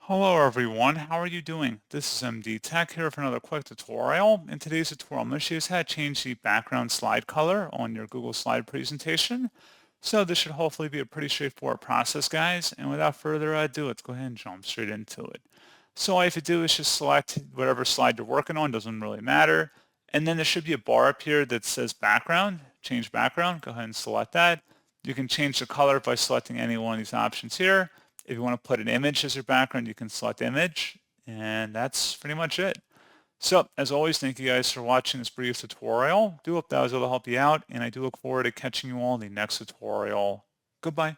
Hello everyone, how are you doing? This is MD Tech here for another quick tutorial. In today's tutorial, I'm going to show you how to change the background slide color on your Google Slide presentation. So this should hopefully be a pretty straightforward process, guys. And without further ado, let's go ahead and jump straight into it. So all you have to do is just select whatever slide you're working on, doesn't really matter. And then there should be a bar up here that says background, change background. Go ahead and select that. You can change the color by selecting any one of these options here. If you want to put an image as your background, you can select image, and that's pretty much it. So, as always, thank you guys for watching this brief tutorial. Do hope that was able to help you out, and I do look forward to catching you all in the next tutorial. Goodbye.